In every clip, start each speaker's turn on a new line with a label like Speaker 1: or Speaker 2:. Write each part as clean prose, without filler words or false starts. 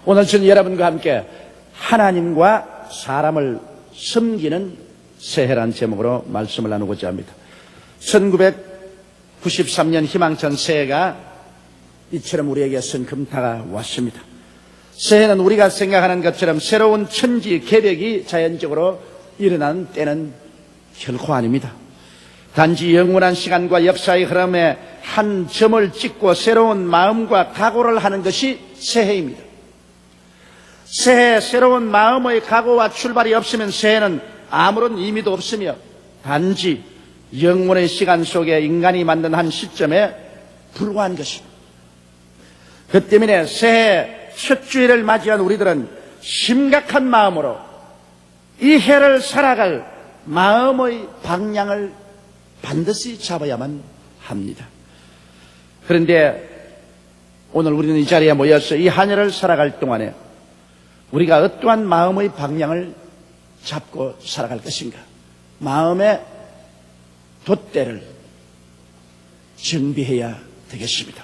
Speaker 1: 오늘 저는 여러분과 함께 하나님과 사람을 섬기는 새해라는 제목으로 말씀을 나누고자 합니다. 1993년 희망찬 새해가 이처럼 우리에게 성큼 다가왔습니다. 새해는 우리가 생각하는 것처럼 새로운 천지 개벽이 자연적으로 일어나는 때는 결코 아닙니다. 단지 영원한 시간과 역사의 흐름에 한 점을 찍고 새로운 마음과 각오를 하는 것이 새해입니다. 새해 새로운 마음의 각오와 출발이 없으면 새해는 아무런 의미도 없으며 단지 영원의 시간 속에 인간이 만든 한 시점에 불과한 것입니다. 그 때문에 새해 첫 주일을 맞이한 우리들은 심각한 마음으로 이 해를 살아갈 마음의 방향을 반드시 잡아야만 합니다. 그런데 오늘 우리는 이 자리에 모여서 이 한 해를 살아갈 동안에 우리가 어떠한 마음의 방향을 잡고 살아갈 것인가, 마음의 돛대를 정비해야 되겠습니다.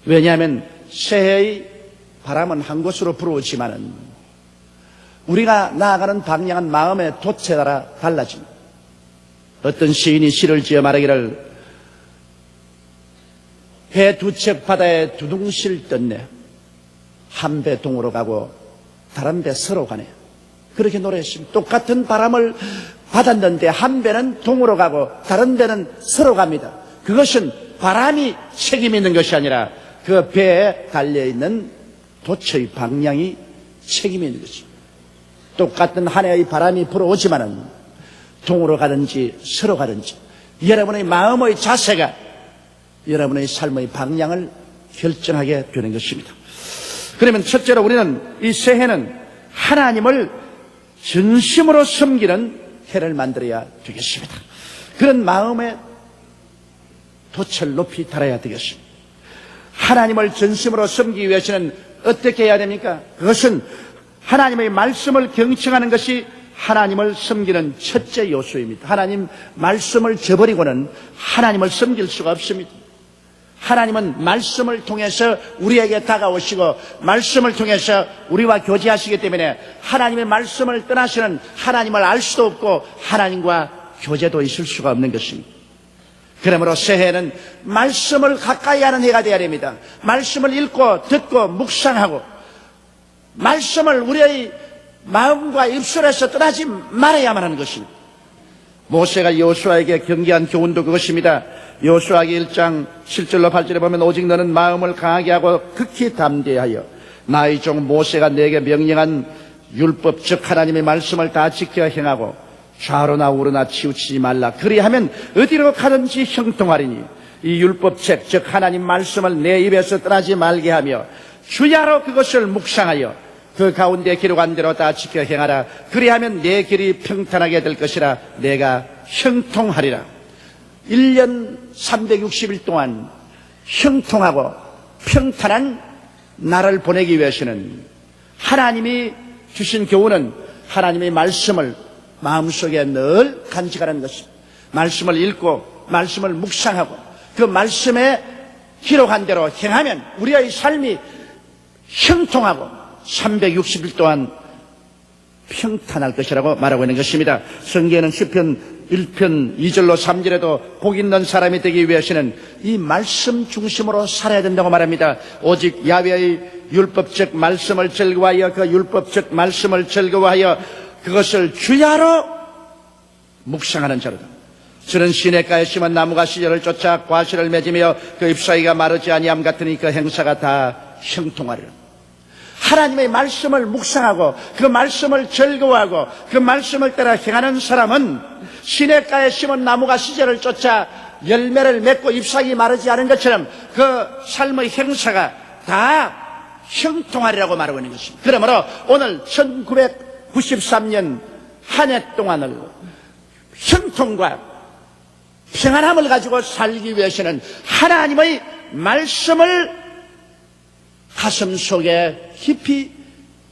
Speaker 1: 왜냐하면 새해의 바람은 한 곳으로 불어오지만은 우리가 나아가는 방향은 마음의 돛에 따라 달라집니다. 어떤 시인이 시를 지어 말하기를 배 두 척 바다에 두둥실 떴네, 한 배 동으로 가고 다른 배 서로 가네, 그렇게 노래했습니다. 똑같은 바람을 받았는데 한 배는 동으로 가고 다른 배는 서로 갑니다. 그것은 바람이 책임 있는 것이 아니라 그 배에 달려있는 돛의 방향이 책임이 있는 것입니다. 똑같은 한 해의 바람이 불어오지만은 동으로 가든지 서로 가든지 여러분의 마음의 자세가 여러분의 삶의 방향을 결정하게 되는 것입니다. 그러면 첫째로 우리는 이 새해는 하나님을 전심으로 섬기는 해를 만들어야 되겠습니다. 그런 마음의 돛을 높이 달아야 되겠습니다. 하나님을 전심으로 섬기기 위해서는 어떻게 해야 됩니까? 그것은 하나님의 말씀을 경청하는 것이 하나님을 섬기는 첫째 요소입니다. 하나님 말씀을 저버리고는 하나님을 섬길 수가 없습니다. 하나님은 말씀을 통해서 우리에게 다가오시고 말씀을 통해서 우리와 교제하시기 때문에 하나님의 말씀을 떠나서는 하나님을 알 수도 없고 하나님과 교제도 있을 수가 없는 것입니다. 그러므로 새해는 말씀을 가까이 하는 해가 되어야 됩니다. 말씀을 읽고 듣고 묵상하고 말씀을 우리의 마음과 입술에서 떠나지 말아야만 하는 것입니다. 모세가 여호수아에게 경계한 교훈도 그것입니다. 여호수아기 1장 7절로 8절에 보면 오직 너는 마음을 강하게 하고 극히 담대하여 나의 종 모세가 내게 명령한 율법 즉 하나님의 말씀을 다 지켜 행하고 좌로나 우로나 치우치지 말라. 그리하면 어디로 가든지 형통하리니 이 율법책 즉 하나님 말씀을 내 입에서 떠나지 말게 하며 주야로 그것을 묵상하여 그 가운데 기록한 대로 다 지켜 행하라. 그리하면 내 길이 평탄하게 될 것이라. 내가 형통하리라. 1년 360일 동안 형통하고 평탄한 나를 보내기 위해서는 하나님이 주신 교훈은 하나님의 말씀을 마음속에 늘 간직하는 것입니다. 말씀을 읽고 말씀을 묵상하고 그 말씀에 기록한 대로 행하면 우리의 삶이 형통하고 360일 동안 평탄할 것이라고 말하고 있는 것입니다. 성경에는 시편 1편 2절로 3절에도 복 있는 사람이 되기 위해서는 이 말씀 중심으로 살아야 된다고 말합니다. 오직 야훼의 율법적 말씀을 즐거워하여 그 율법적 말씀을 즐거워하여 그것을 주야로 묵상하는 자로다. 저는 시냇가에 심은 나무가 시절을 쫓아 과실을 맺으며 그 잎사귀가 마르지 아니함 같으니 그 행사가 다 형통하리라. 하나님의 말씀을 묵상하고 그 말씀을 즐거워하고 그 말씀을 따라 행하는 사람은 시냇가에 심은 나무가 시절을 쫓아 열매를 맺고 잎사귀 마르지 않은 것처럼 그 삶의 행사가 다 형통하리라고 말하고 있는 것입니다. 그러므로 오늘 1993년 한 해 동안을 형통과 평안함을 가지고 살기 위해서는 하나님의 말씀을 가슴 속에 깊이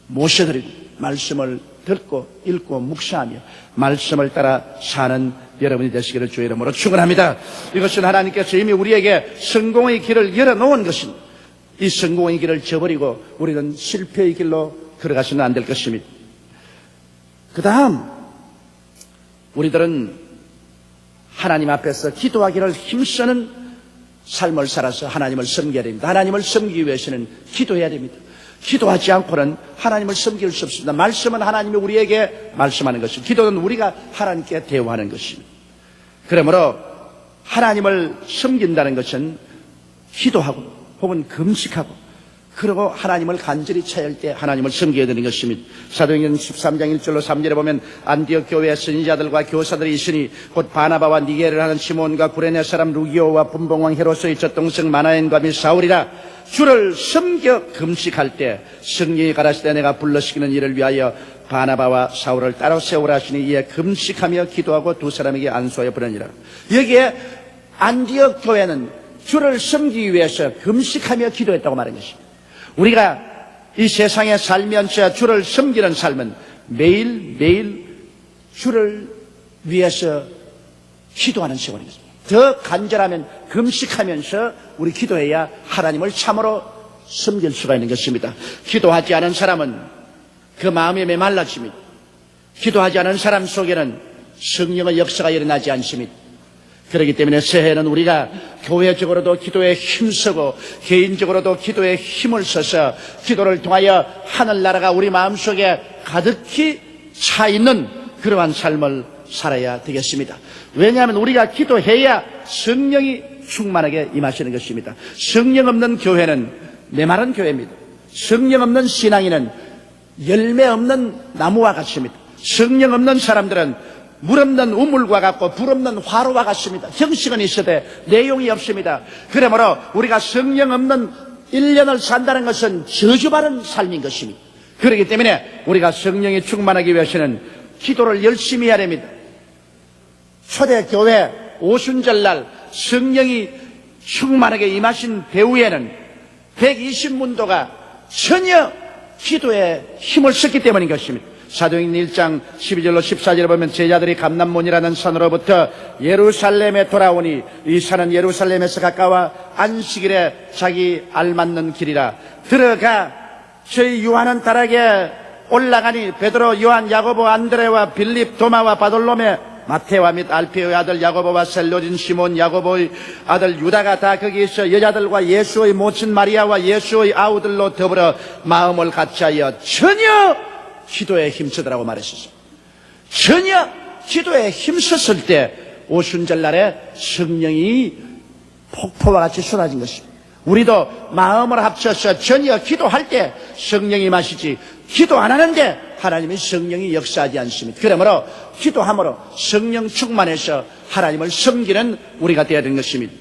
Speaker 1: 모셔드리고 말씀을 듣고 읽고 묵상하며 말씀을 따라 사는 여러분이 되시기를 주의 이름으로 축원합니다. 이것은 하나님께서 이미 우리에게 성공의 길을 열어놓은 것입니다. 이 성공의 길을 저버리고 우리는 실패의 길로 걸어가서는 안 될 것입니다. 그 다음 우리들은 하나님 앞에서 기도하기를 힘쓰는 삶을 살아서 하나님을 섬겨야 됩니다. 하나님을 섬기기 위해서는 기도해야 됩니다. 기도하지 않고는 하나님을 섬길 수 없습니다. 말씀은 하나님이 우리에게 말씀하는 것입니다. 기도는 우리가 하나님께 대화하는 것입니다. 그러므로 하나님을 섬긴다는 것은 기도하고 혹은 금식하고 그리고 하나님을 간절히 찾을 때 하나님을 섬겨야 되는 것입니다. 사도행전 13장 1절로 3절에 보면 안디옥 교회에 선지자들과 교사들이 있으니 곧 바나바와 니게를 하는 시몬과 구레네 사람 루기오와 분봉왕 헤롯의 젖동생 마나엔과 및 사울이라. 주를 섬겨 금식할 때 성령이 가라시되 내가 불러시키는 일을 위하여 바나바와 사울을 따로 세우라 하시니 이에 금식하며 기도하고 두 사람에게 안수하여 보내니라. 여기에 안디옥 교회는 주를 섬기기 위해서 금식하며 기도했다고 말한 것입니다. 우리가 이 세상에 살면서 주를 섬기는 삶은 매일매일 주를 위해서 기도하는 세월입니다. 더 간절하면 금식하면서 우리 기도해야 하나님을 참으로 섬길 수가 있는 것입니다. 기도하지 않은 사람은 그 마음이 메말라집니다. 기도하지 않은 사람 속에는 성령의 역사가 일어나지 않습니다. 그렇기 때문에 새해에는 우리가 교회적으로도 기도에 힘쓰고 개인적으로도 기도에 힘을 써서 기도를 통하여 하늘나라가 우리 마음속에 가득히 차 있는 그러한 삶을 살아야 되겠습니다. 왜냐하면 우리가 기도해야 성령이 충만하게 임하시는 것입니다. 성령 없는 교회는 메마른 교회입니다. 성령 없는 신앙인은 열매 없는 나무와 같습니다. 성령 없는 사람들은 물 없는 우물과 같고 불 없는 화로와 같습니다. 형식은 있어도 내용이 없습니다. 그러므로 우리가 성령 없는 1년을 산다는 것은 저주받은 삶인 것입니다. 그렇기 때문에 우리가 성령이 충만하기 위해서는 기도를 열심히 해야 됩니다. 초대교회 오순절날 성령이 충만하게 임하신 배후에는 120문도가 전혀 기도에 힘을 썼기 때문인 것입니다. 사도행전 1장 12절로 14절에 보면 제자들이 감람몬이라는 산으로부터 예루살렘에 돌아오니 이 산은 예루살렘에서 가까워 안식일에 자기 알맞는 길이라. 들어가 저희 요한은 다락에 올라가니 베드로, 요한, 야고보, 안드레와 빌립, 도마와 바돌로메, 마테와 및 알피오의 아들 야고보와 셀로진 시몬, 야고보의 아들 유다가 다 거기에서 여자들과 예수의 모친 마리아와 예수의 아우들로 더불어 마음을 같이하여 전혀 기도에 힘쓰더라고 말했었어요. 전혀 기도에 힘썼을 때 오순절날에 성령이 폭포와 같이 쏟아진 것입니다. 우리도 마음을 합쳐서 전혀 기도할 때 성령이 마시지 기도 안 하는데 하나님의 성령이 역사하지 않습니다. 그러므로 기도함으로 성령 충만해서 하나님을 섬기는 우리가 되어야 되는 것입니다.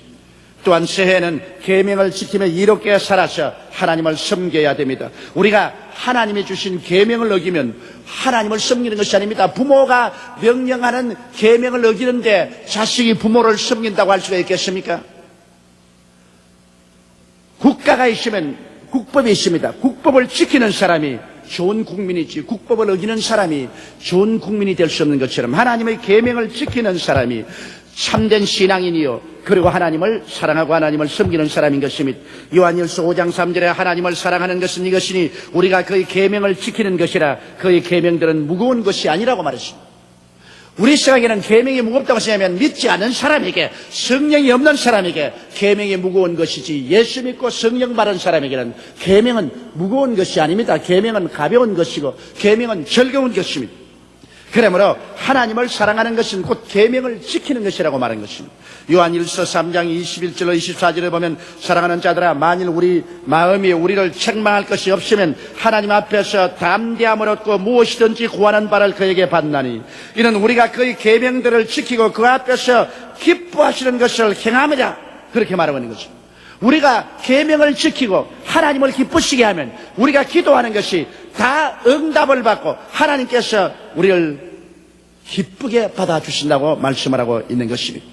Speaker 1: 또한 새해에는 계명을 지키며 이롭게 살아서 하나님을 섬겨야 됩니다. 우리가 하나님이 주신 계명을 어기면 하나님을 섬기는 것이 아닙니다. 부모가 명령하는 계명을 어기는데 자식이 부모를 섬긴다고 할 수가 있겠습니까? 국가가 있으면 국법이 있습니다. 국법을 지키는 사람이 좋은 국민이지 국법을 어기는 사람이 좋은 국민이 될 수 없는 것처럼 하나님의 계명을 지키는 사람이 참된 신앙인이요 그리고 하나님을 사랑하고 하나님을 섬기는 사람인 것입니다. 요한일서 5장 3절에 하나님을 사랑하는 것은 이것이니 우리가 그의 계명을 지키는 것이라. 그의 계명들은 무거운 것이 아니라고 말했습니다. 우리 생각에는 계명이 무겁다고 생각하면 믿지 않는 사람에게, 성령이 없는 사람에게 계명이 무거운 것이지, 예수 믿고 성령 받은 사람에게는 계명은 무거운 것이 아닙니다. 계명은 가벼운 것이고 계명은 즐거운 것입니다. 그러므로 하나님을 사랑하는 것은 곧 계명을 지키는 것이라고 말한 것입니다. 요한일서 3장 21절로 24절에 보면 사랑하는 자들아 만일 우리 마음이 우리를 책망할 것이 없으면 하나님 앞에서 담대함을 얻고 무엇이든지 구하는 바를 그에게 받나니 이는 우리가 그의 계명들을 지키고 그 앞에서 기뻐하시는 것을 행함이라. 그렇게 말하고 있는 거죠. 우리가 계명을 지키고 하나님을 기쁘시게 하면 우리가 기도하는 것이 다 응답을 받고 하나님께서 우리를 기쁘게 받아주신다고 말씀을 하고 있는 것입니다.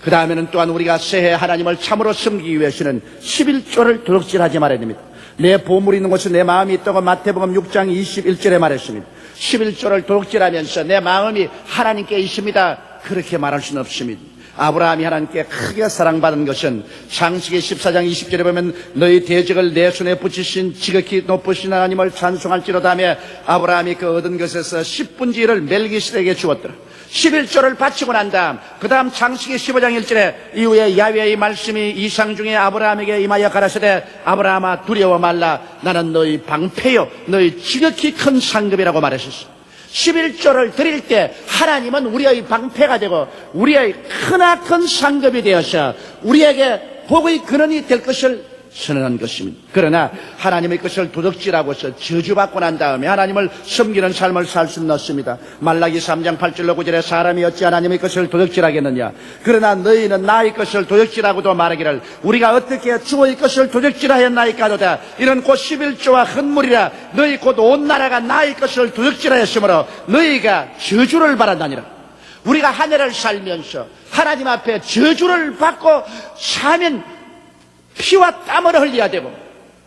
Speaker 1: 그 다음에는 또한 우리가 새해 하나님을 참으로 섬기기 위해서는 11조를 도둑질하지 말아야 됩니다. 내 보물이 있는 곳에 내 마음이 있다고 마태복음 6장 21절에 말했습니다. 11조를 도둑질하면서 내 마음이 하나님께 있습니다 그렇게 말할 수는 없습니다. 아브라함이 하나님께 크게 사랑받은 것은 창세기 14장 20절에 보면 너희 대적을 내 손에 붙이신 지극히 높으신 하나님을 찬송할지로다 하며 아브라함이 그 얻은 것에서 10분의 1을 멜기세덱에게 주었더라. 11조를 바치고 난 다음 그 다음 창세기 15장 1절에 이후에 야훼의 말씀이 이상 중에 아브라함에게 임하여 가라사대 아브라함아 두려워 말라 나는 너희 방패요 너희 지극히 큰 상급이라고 말하셨습니다. 11조를 드릴 때 하나님은 우리의 방패가 되고 우리의 크나큰 상급이 되어서 우리에게 복의 근원이 될 것을 선언한 것입니다. 그러나 하나님의 것을 도둑질하고서 저주받고 난 다음에 하나님을 섬기는 삶을 살 수는 없습니다. 말라기 3장 8절로 9절에 사람이 어찌 하나님의 것을 도둑질하겠느냐 그러나 너희는 나의 것을 도둑질하고도 말하기를 우리가 어떻게 주의 것을 도둑질하였나이까도다 이는 곧 11조와 헌물이라 너희 곧 온 나라가 나의 것을 도둑질하였으므로 너희가 저주를 받았나니라. 우리가 한 해를 살면서 하나님 앞에 저주를 받고 사면 피와 땀을 흘려야 되고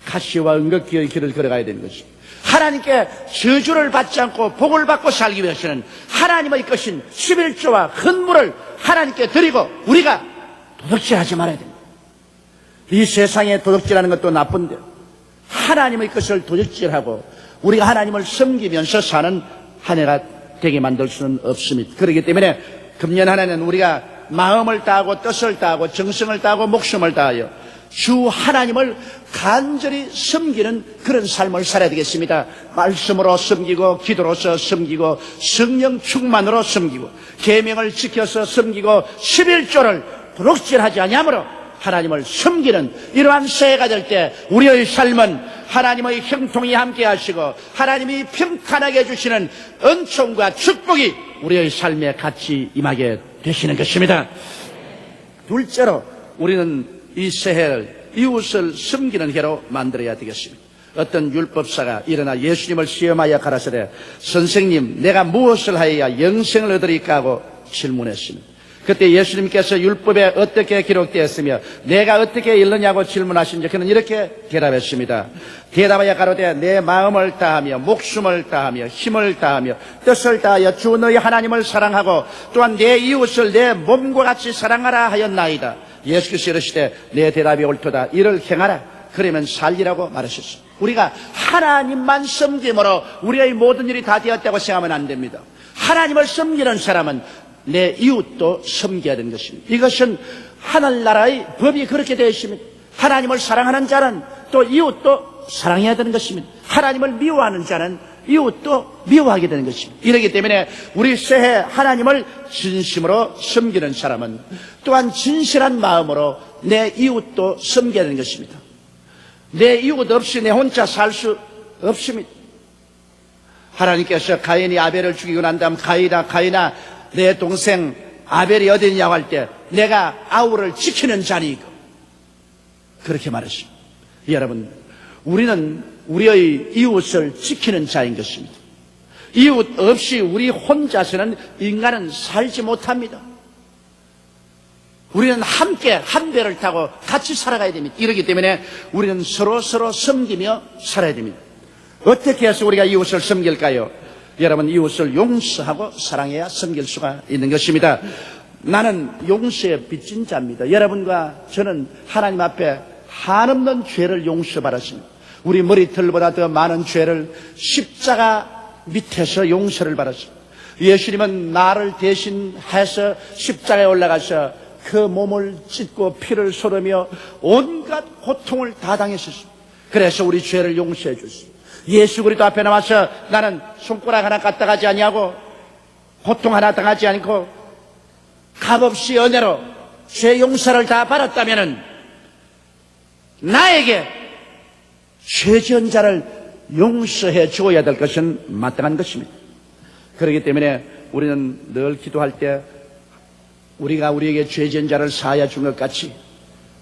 Speaker 1: 가시와 은극기의 길을 걸어가야 되는 것입니다. 하나님께 저주를 받지 않고 복을 받고 살기 위해서는 하나님의 것인 11조와 헌물을 하나님께 드리고 우리가 도둑질하지 말아야 됩니다. 이 세상에 도둑질하는 것도 나쁜데 하나님의 것을 도둑질하고 우리가 하나님을 섬기면서 사는 한 해가 되게 만들 수는 없습니다. 그렇기 때문에 금년 한 해는 우리가 마음을 다하고 뜻을 다하고 정성을 다하고 목숨을 다하여 주 하나님을 간절히 섬기는 그런 삶을 살아야 되겠습니다. 말씀으로 섬기고 기도로서 섬기고 성령 충만으로 섬기고 계명을 지켜서 섬기고 11조를 도둑질하지 아니하므로 하나님을 섬기는 이러한 새해가 될 때 우리의 삶은 하나님의 형통이 함께 하시고 하나님이 평탄하게 해주시는 은총과 축복이 우리의 삶에 같이 임하게 되시는 것입니다. 둘째로 우리는 이 새해를 이웃을 섬기는 해로 만들어야 되겠습니다. 어떤 율법사가 일어나 예수님을 시험하여 가라사대 선생님 내가 무엇을 하여야 영생을 얻으리까 하고 질문했습니다. 그때 예수님께서 율법에 어떻게 기록되었으며 내가 어떻게 읽느냐고 질문하신 적 그는 이렇게 대답했습니다. 대답하여 가로되 내 마음을 다하며 목숨을 다하며 힘을 다하며 뜻을 다하여 주 너희 하나님을 사랑하고 또한 내 이웃을 내 몸과 같이 사랑하라 하였나이다. 예수께서 이르시되 내 대답이 옳도다. 이를 행하라. 그러면 살리라고 말하셨습니다. 우리가 하나님만 섬김으로 우리의 모든 일이 다 되었다고 생각하면 안 됩니다. 하나님을 섬기는 사람은 내 이웃도 섬겨야 되는 것입니다. 이것은 하늘나라의 법이 그렇게 되어 있습니다. 하나님을 사랑하는 자는 또 이웃도 사랑해야 되는 것입니다. 하나님을 미워하는 자는 이웃도 미워하게 되는 것입니다. 이렇기 때문에 우리 새해 하나님을 진심으로 섬기는 사람은 또한 진실한 마음으로 내 이웃도 섬겨야 되는 것입니다. 내 이웃 없이 내 혼자 살 수 없습니다. 하나님께서 가인이 아벨을 죽이고 난 다음 가인아 내 동생 아벨이 어디 있냐고 할 때 내가 아우를 지키는 자니까 그렇게 말했습니다. 여러분 우리는 우리의 이웃을 지키는 자인 것입니다. 이웃 없이 우리 혼자서는 인간은 살지 못합니다. 우리는 함께 한 배를 타고 같이 살아가야 됩니다. 이렇기 때문에 우리는 서로 섬기며 살아야 됩니다. 어떻게 해서 우리가 이웃을 섬길까요? 여러분 이웃을 용서하고 사랑해야 섬길 수가 있는 것입니다. 나는 용서에 빚진 자입니다. 여러분과 저는 하나님 앞에 한없는 죄를 용서받았습니다. 우리 머리털보다 더 많은 죄를 십자가 밑에서 용서를 받았습니다. 예수님은 나를 대신해서 십자가에 올라가서 그 몸을 찢고 피를 쏟으며 온갖 고통을 다 당했습니다. 그래서 우리 죄를 용서해 줬습니다. 예수 그리스도 앞에 나와서 나는 손가락 하나 까딱하지 아니하고 고통 하나 당하지 않고 값없이 은혜로 죄 용서를 다 받았다면은 나에게 죄 지은 자를 용서해 주어야 될 것은 마땅한 것입니다. 그렇기 때문에 우리는 늘 기도할 때 우리가 우리에게 죄 지은 자를 사하여 준 것 같이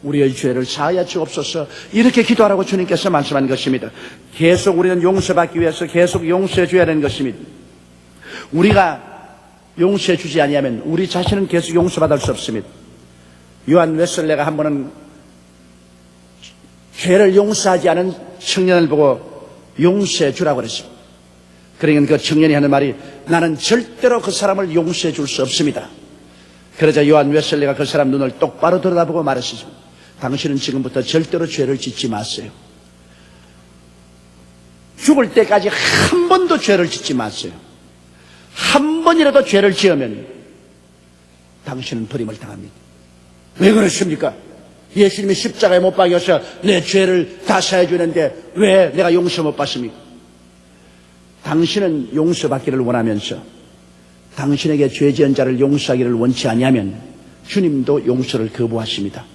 Speaker 1: 우리의 죄를 사하여 주옵소서 이렇게 기도하라고 주님께서 말씀하는 것입니다. 계속 우리는 용서받기 위해서 계속 용서해 줘야 되는 것입니다. 우리가 용서해 주지 아니하면 우리 자신은 계속 용서받을 수 없습니다. 요한 웨슬레가 한 번은 죄를 용서하지 않은 청년을 보고 용서해 주라고 그랬습니다. 그러니까 그 청년이 하는 말이 나는 절대로 그 사람을 용서해 줄 수 없습니다. 그러자 요한 웨슬리가 그 사람 눈을 똑바로 들여다보고 말했습니다. 당신은 지금부터 절대로 죄를 짓지 마세요. 죽을 때까지 한 번도 죄를 짓지 마세요. 한 번이라도 죄를 지으면 당신은 버림을 당합니다. 왜 그러십니까? 예수님이 십자가에 못 박여서 내 죄를 다 사해주는데 왜 내가 용서 못 받습니까? 당신은 용서받기를 원하면서 당신에게 죄 지은 자를 용서하기를 원치 아니하면 주님도 용서를 거부하십니다.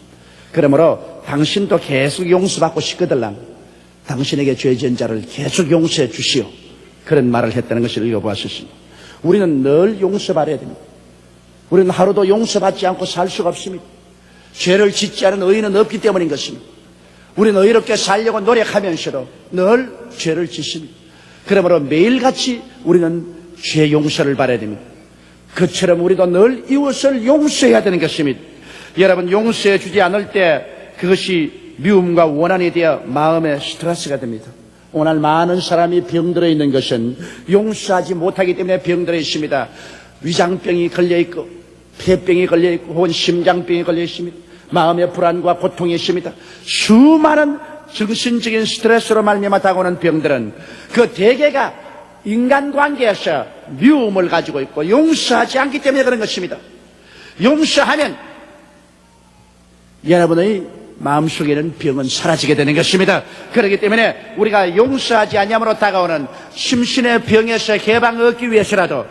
Speaker 1: 그러므로 당신도 계속 용서받고 싶거들랑 당신에게 죄 지은 자를 계속 용서해 주시오. 그런 말을 했다는 것을 읽어보았습니다. 우리는 늘 용서받아야 됩니다. 우리는 하루도 용서받지 않고 살 수가 없습니다. 죄를 짓지 않은 의인은 없기 때문인 것입니다. 우리는 의롭게 살려고 노력하면서도 늘 죄를 짓습니다. 그러므로 매일같이 우리는 죄 용서를 받아야 됩니다. 그처럼 우리도 늘 이웃을 용서해야 되는 것입니다. 여러분, 용서해 주지 않을 때 그것이 미움과 원한이 되어 마음의 스트레스가 됩니다. 오늘 많은 사람이 병들어 있는 것은 용서하지 못하기 때문에 병들어 있습니다. 위장병이 걸려있고 폐병이 걸려있고 혹은 심장병이 걸려있습니다. 마음의 불안과 고통이 있습니다. 수많은 정신적인 스트레스로 말미암아 다가오는 병들은 그 대개가 인간관계에서 미움을 가지고 있고 용서하지 않기 때문에 그런 것입니다. 용서하면 여러분의 마음속에는 병은 사라지게 되는 것입니다. 그렇기 때문에 우리가 용서하지 아니함으로 다가오는 심신의 병에서 해방을 얻기 위해서라도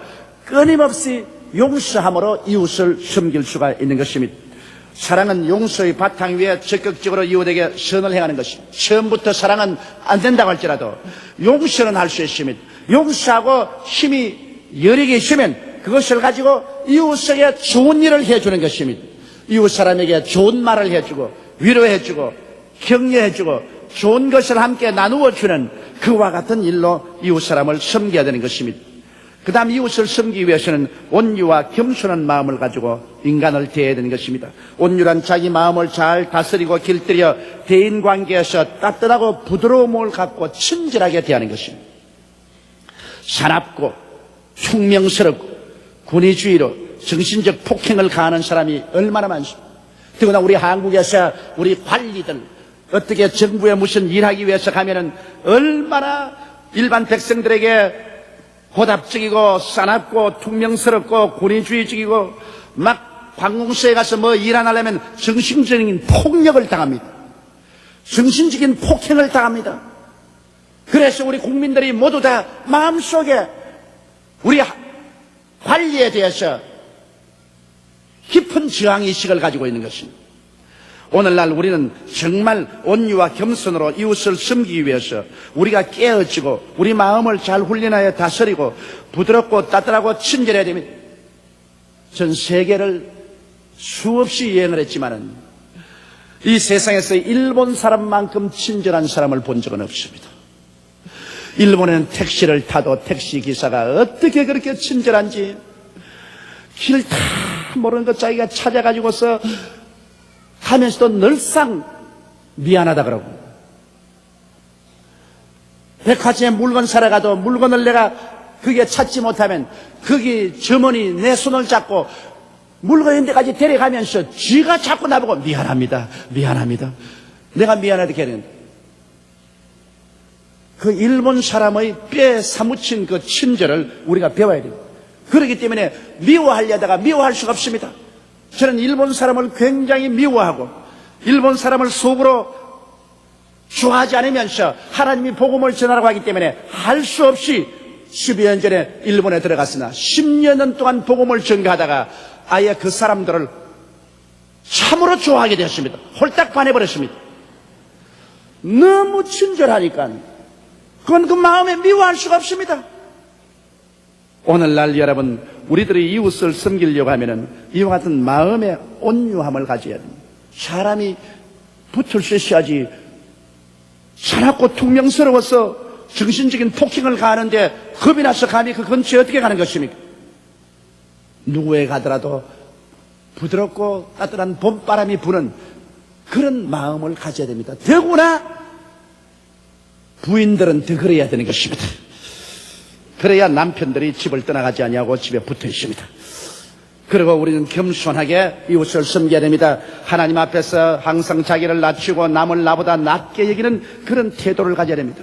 Speaker 1: 끊임없이 용서함으로 이웃을 섬길 수가 있는 것입니다. 사랑은 용서의 바탕 위에 적극적으로 이웃에게 선을 행하는 것입니다. 처음부터 사랑은 안 된다고 할지라도 용서는 할 수 있습니다. 용서하고 힘이 여력이 있으면 그것을 가지고 이웃에게 좋은 일을 해주는 것입니다. 이웃 사람에게 좋은 말을 해주고 위로해주고 격려해주고 좋은 것을 함께 나누어주는 그와 같은 일로 이웃 사람을 섬겨야 되는 것입니다. 그 다음 이웃을 섬기기 위해서는 온유와 겸손한 마음을 가지고 인간을 대해야 되는 것입니다. 온유란 자기 마음을 잘 다스리고 길들여 대인관계에서 따뜻하고 부드러움을 갖고 친절하게 대하는 것입니다. 사납고 퉁명스럽고 권위주의로 정신적 폭행을 가하는 사람이 얼마나 많습니까? 더구나 우리 한국에서 우리 관리들 어떻게 정부에 무슨 일하기 위해서 가면은 얼마나 일반 백성들에게 고답적이고 사납고 퉁명스럽고 권위주의적이고 막 관공서에 가서 뭐 일 안 하려면 정신적인 폭력을 당합니다. 정신적인 폭행을 당합니다. 그래서 우리 국민들이 모두 다 마음속에 우리 관리에 대해서 깊은 저항의식을 가지고 있는 것입니다. 오늘날 우리는 정말 온유와 겸손으로 이웃을 섬기기 위해서 우리가 깨어지고 우리 마음을 잘 훈련하여 다스리고 부드럽고 따뜻하고 친절해야 됩니다. 전 세계를 수없이 여행을 했지만은 이 세상에서 일본 사람만큼 친절한 사람을 본 적은 없습니다. 일본에는 택시를 타도 택시 기사가 어떻게 그렇게 친절한지 길 다 모르는 것 자기가 찾아가지고서 하면서도 늘상 미안하다 그러고 백화점에 물건 사러 가도 물건을 내가 그게 찾지 못하면 거기 점원이 내 손을 잡고 물건 있는 데까지 데려가면서 쥐가 자꾸 나보고 미안합니다. 미안합니다. 내가 미안하게 하는데 그 일본 사람의 뼈에 사무친 그 친절을 우리가 배워야 돼요. 그렇기 때문에 미워하려다가 미워할 수가 없습니다. 저는 일본 사람을 굉장히 미워하고 일본 사람을 속으로 좋아하지 않으면서 하나님이 복음을 전하라고 하기 때문에 할 수 없이 10여 년 전에 일본에 들어갔으나 10여 년 동안 복음을 전가하다가 아예 그 사람들을 참으로 좋아하게 되었습니다. 홀딱 반해버렸습니다. 너무 친절하니까 그건 그 마음에 미워할 수가 없습니다. 오늘날 여러분, 우리들이 이웃을 섬기려고 하면은 이와 같은 마음의 온유함을 가져야 됩니다. 사람이 붙을 수 있어야지 사납고 퉁명스러워서 정신적인 폭행을 가하는데 겁이 나서 감히 그 근처에 어떻게 가는 것입니까? 누구에 가더라도 부드럽고 따뜻한 봄바람이 부는 그런 마음을 가져야 됩니다. 더구나 부인들은 더 그래야 되는 것입니다. 그래야 남편들이 집을 떠나가지 아니하고 집에 붙어 있습니다. 그리고 우리는 겸손하게 이웃을 섬겨야 됩니다. 하나님 앞에서 항상 자기를 낮추고 남을 나보다 낮게 여기는 그런 태도를 가져야 됩니다.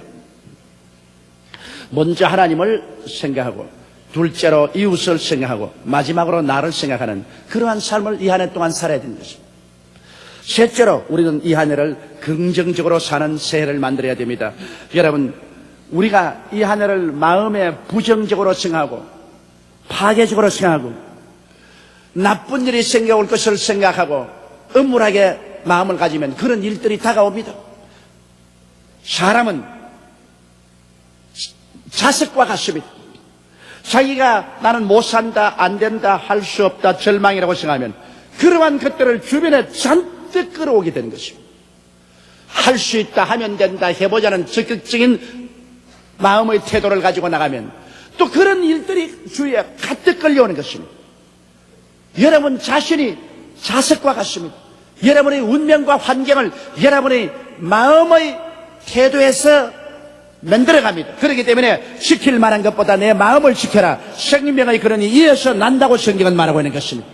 Speaker 1: 먼저 하나님을 생각하고, 둘째로 이웃을 생각하고, 마지막으로 나를 생각하는 그러한 삶을 이 한 해 동안 살아야 되는 것입니다. 셋째로 우리는 이 한 해를 긍정적으로 사는 새해를 만들어야 됩니다. 여러분, 우리가 이 한 해를 마음에 부정적으로 생각하고 파괴적으로 생각하고 나쁜 일이 생겨올 것을 생각하고 음울하게 마음을 가지면 그런 일들이 다가옵니다. 사람은 자석과 같습니다. 자기가 나는 못 산다, 안 된다, 할 수 없다, 절망이라고 생각하면 그러한 것들을 주변에 잔뜩 끌어오게 되는 것입니다. 할 수 있다, 하면 된다, 해보자는 적극적인 마음의 태도를 가지고 나가면 또 그런 일들이 주위에 가득 끌려오는 것입니다. 여러분 자신이 자석과 같습니다. 여러분의 운명과 환경을 여러분의 마음의 태도에서 만들어갑니다. 그렇기 때문에 지킬 만한 것보다 내 마음을 지켜라. 생명의 근원이 이어서 난다고 성경은 말하고 있는 것입니다.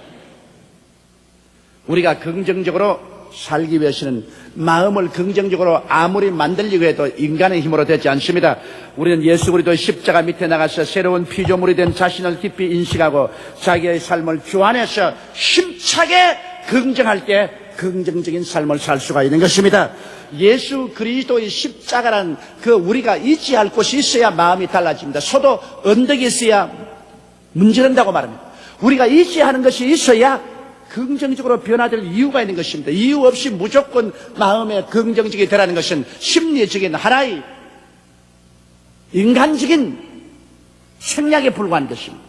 Speaker 1: 우리가 긍정적으로 살기 위해서는 마음을 긍정적으로 아무리 만들려고 해도 인간의 힘으로 되지 않습니다. 우리는 예수 그리스도의 십자가 밑에 나가서 새로운 피조물이 된 자신을 깊이 인식하고 자기의 삶을 주 안에서 힘차게 긍정할 때 긍정적인 삶을 살 수가 있는 것입니다. 예수 그리스도의 십자가라는 그 우리가 잊지 않을 곳이 있어야 마음이 달라집니다. 소도 언덕이 있어야 문지른다고 말합니다. 우리가 잊지 않은 것이 있어야 긍정적으로 변화될 이유가 있는 것입니다. 이유 없이 무조건 마음에 긍정적이 되라는 것은 심리적인 하나의 인간적인 생략에 불과한 것입니다.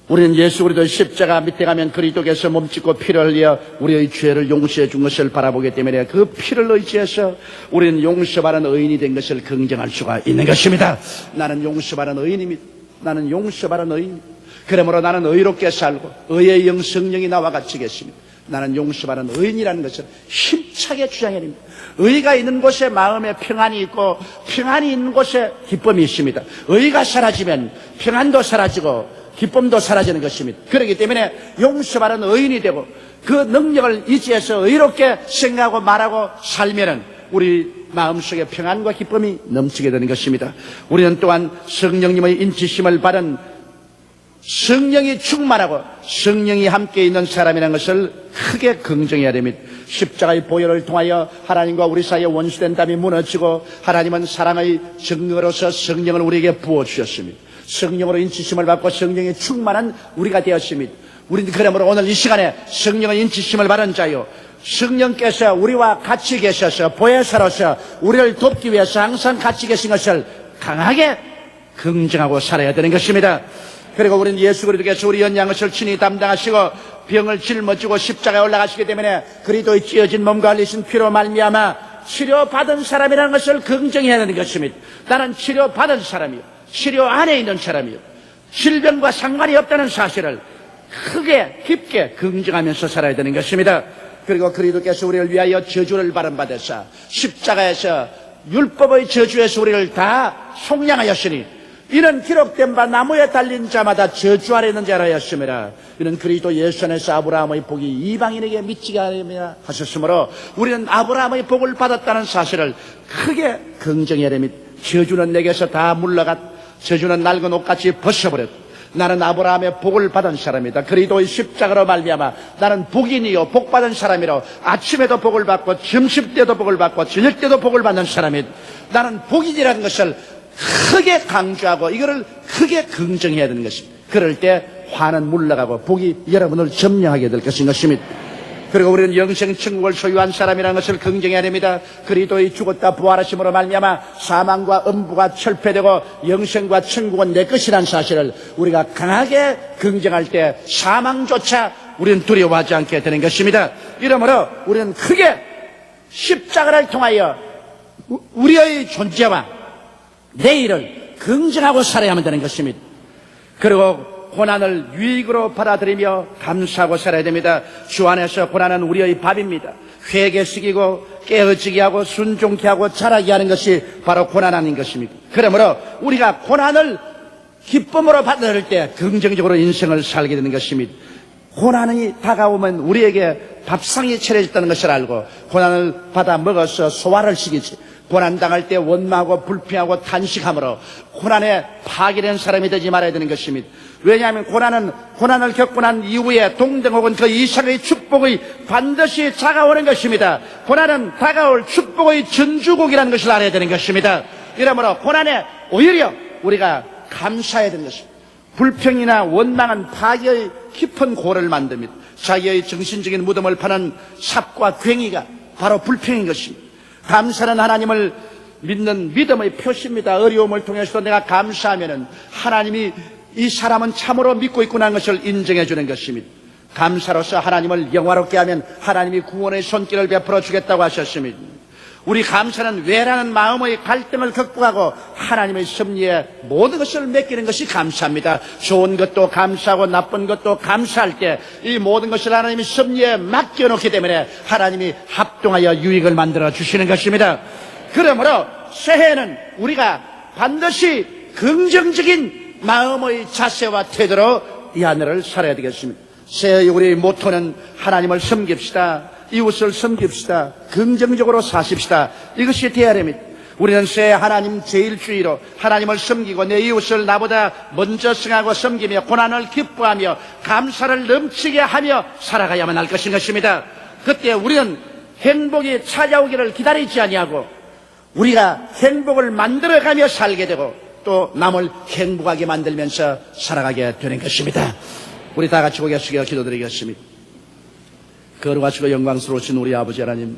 Speaker 1: 우리는 예수 그리스도의 십자가 밑에 가면 그리스도께서 몸짓고 피를 흘려 우리의 죄를 용서해 준 것을 바라보기 때문에 그 피를 의지해서 우리는 용서받은 의인이 된 것을 긍정할 수가 있는 것입니다. 나는 용서받은 의인입니다. 나는 용서받은 의인입니다. 그러므로 나는 의롭게 살고 의의 영 성령이 나와 같이 계십니다. 나는 용서받은 의인이라는 것을 힘차게 주장해야 됩니다. 의가 있는 곳에 마음에 평안이 있고 평안이 있는 곳에 기쁨이 있습니다. 의가 사라지면 평안도 사라지고 기쁨도 사라지는 것입니다. 그렇기 때문에 용서받은 의인이 되고 그 능력을 의지해서 의롭게 생각하고 말하고 살면은 우리 마음속에 평안과 기쁨이 넘치게 되는 것입니다. 우리는 또한 성령님의 인치심을 받은 성령이 충만하고 성령이 함께 있는 사람이라는 것을 크게 긍정해야 됩니다. 십자가의 보혈을 통하여 하나님과 우리 사이에 원수된 담이 무너지고 하나님은 사랑의 증거로서 성령을 우리에게 부어주셨습니다. 성령으로 인치심을 받고 성령이 충만한 우리가 되었습니다. 우리는 그러므로 오늘 이 시간에 성령의 인치심을 받은 자요, 성령께서 우리와 같이 계셔서 보혜사로서 우리를 돕기 위해서 항상 같이 계신 것을 강하게 긍정하고 살아야 되는 것입니다. 그리고 우리는 예수 그리스도께서 우리 연약한 것을 친히 담당하시고 병을 짊어지고 십자가에 올라가시기 때문에 그리스도의 찢어진 몸과 흘리신 피로 말미암아 치료받은 사람이라는 것을 긍정해야 되는 것입니다. 나는 치료받은 사람이요, 치료 안에 있는 사람이요, 질병과 상관이 없다는 사실을 크게 깊게 긍정하면서 살아야 되는 것입니다. 그리고 그리스도께서 우리를 위하여 저주를 받으사 십자가에서 율법의 저주에서 우리를 다 속량하였으니 이는 기록된 바 나무에 달린 자마다 저주 아래 있는 자라 하였음이라. 이는 그리스도 예수 안에서 아브라함의 복이 이방인에게 미치게 하려 하셨으므로 우리는 아브라함의 복을 받았다는 사실을 크게 긍정해야 됩니다. 저주는 내게서 다 물러갔, 저주는 낡은 옷같이 벗어버렸다. 나는 아브라함의 복을 받은 사람이다. 그리스도의 십자가로 말미암아 나는 복인이요 복받은 사람이로 아침에도 복을 받고 점심때도 복을 받고 저녁때도 복을 받는 사람이다. 나는 복인이라는 것을 크게 강조하고 이거를 크게 긍정해야 되는 것입니다. 그럴 때 화는 물러가고 복이 여러분을 점령하게 될 것입니다. 그리고 우리는 영생 천국을 소유한 사람이라는 것을 긍정해야 됩니다. 그리스도의 죽었다 부활하심으로 말미암아 사망과 음부가 철폐되고 영생과 천국은 내 것이라는 사실을 우리가 강하게 긍정할 때 사망조차 우리는 두려워하지 않게 되는 것입니다. 이러므로 우리는 크게 십자가를 통하여 우리의 존재와 내일을 긍정하고 살아야만 되는 것입니다. 그리고 고난을 유익으로 받아들이며 감사하고 살아야 됩니다. 주 안에서 고난은 우리의 밥입니다. 회개시키고 깨어지게 하고 순종케 하고 자라게 하는 것이 바로 고난 아닌 것입니까? 그러므로 우리가 고난을 기쁨으로 받아들일 때 긍정적으로 인생을 살게 되는 것입니다. 고난이 다가오면 우리에게 밥상이 차려졌다는 것을 알고 고난을 받아 먹어서 소화를 시키지, 고난당할 때 원망하고 불평하고 탄식함으로 고난에 파괴된 사람이 되지 말아야 되는 것입니다. 왜냐하면 고난을 겪고 난 이후에 동등 혹은 그 이상의 축복이 반드시 다가오는 것입니다. 고난은 다가올 축복의 전주곡이라는 것을 알아야 되는 것입니다. 이러므로 고난에 오히려 우리가 감사해야 되는 것입니다. 불평이나 원망은 파괴의 깊은 고를 만듭니다. 자기의 정신적인 무덤을 파는 삽과 괭이가 바로 불평인 것입니다. 감사는 하나님을 믿는 믿음의 표시입니다. 어려움을 통해서도 내가 감사하면은 하나님이 이 사람은 참으로 믿고 있구나 하는 것을 인정해 주는 것입니다. 감사로서 하나님을 영화롭게 하면 하나님이 구원의 손길을 베풀어 주겠다고 하셨습니다. 우리 감사는 왜라는 마음의 갈등을 극복하고 하나님의 섭리에 모든 것을 맡기는 것이 감사입니다. 좋은 것도 감사하고 나쁜 것도 감사할 때 이 모든 것을 하나님의 섭리에 맡겨놓기 때문에 하나님이 합동하여 유익을 만들어 주시는 것입니다. 그러므로 새해에는 우리가 반드시 긍정적인 마음의 자세와 태도로 이 하늘을 살아야 되겠습니다. 새해의 우리의 모토는 하나님을 섬깁시다, 이웃을 섬깁시다, 긍정적으로 사십시다. 이것이 되어야 됩니다. 우리는 새해 하나님 제일주의로 하나님을 섬기고 내 이웃을 나보다 먼저 승하고 섬기며 고난을 기뻐하며 감사를 넘치게 하며 살아가야만 할 것입니다. 그때 우리는 행복이 찾아오기를 기다리지 아니하고 우리가 행복을 만들어가며 살게 되고 또 남을 행복하게 만들면서 살아가게 되는 것입니다. 우리 다 같이 고개 숙여 기도드리겠습니다. 거룩하시고 영광스러우신 우리 아버지 하나님,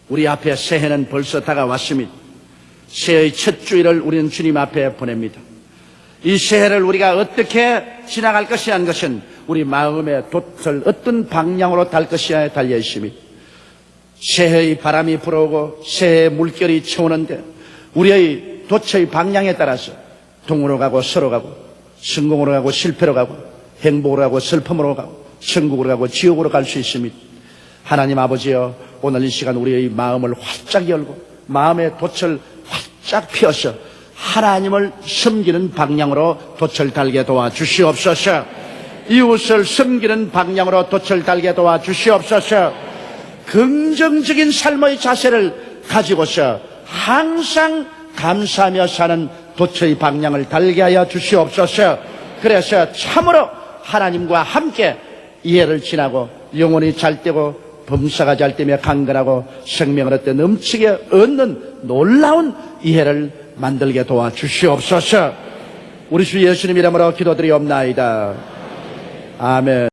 Speaker 1: 우리 앞에 새해는 벌써 다가왔습니다. 새해의 첫 주일을 우리는 주님 앞에 보냅니다. 이 새해를 우리가 어떻게 지나갈 것이냐 하는 것은 우리 마음의 돛을 어떤 방향으로 달 것이냐에 달려 있습니다. 새해의 바람이 불어오고 새해의 물결이 쳐오는데 우리의 돛의 방향에 따라서 동으로 가고 서로 가고 성공으로 가고 실패로 가고 행복으로 가고 슬픔으로 가고 천국으로 가고 지옥으로 갈 수 있습니다. 하나님 아버지여, 오늘 이 시간 우리의 마음을 활짝 열고 마음의 돛을 활짝 펴서 하나님을 섬기는 방향으로 돛을 달게 도와주시옵소서. 이웃을 섬기는 방향으로 돛을 달게 도와주시옵소서. 긍정적인 삶의 자세를 가지고서 항상 감사하며 사는 돛의 방향을 달게 하여 주시옵소서. 그래서 참으로 하나님과 함께 이해를 지나고 영혼이 잘되고 범사가 잘되며 강건하고 생명을 얻되 넘치게 얻는 놀라운 이해를 만들게 도와주시옵소서. 우리 주 예수님 이름으로 기도드리옵나이다. 아멘.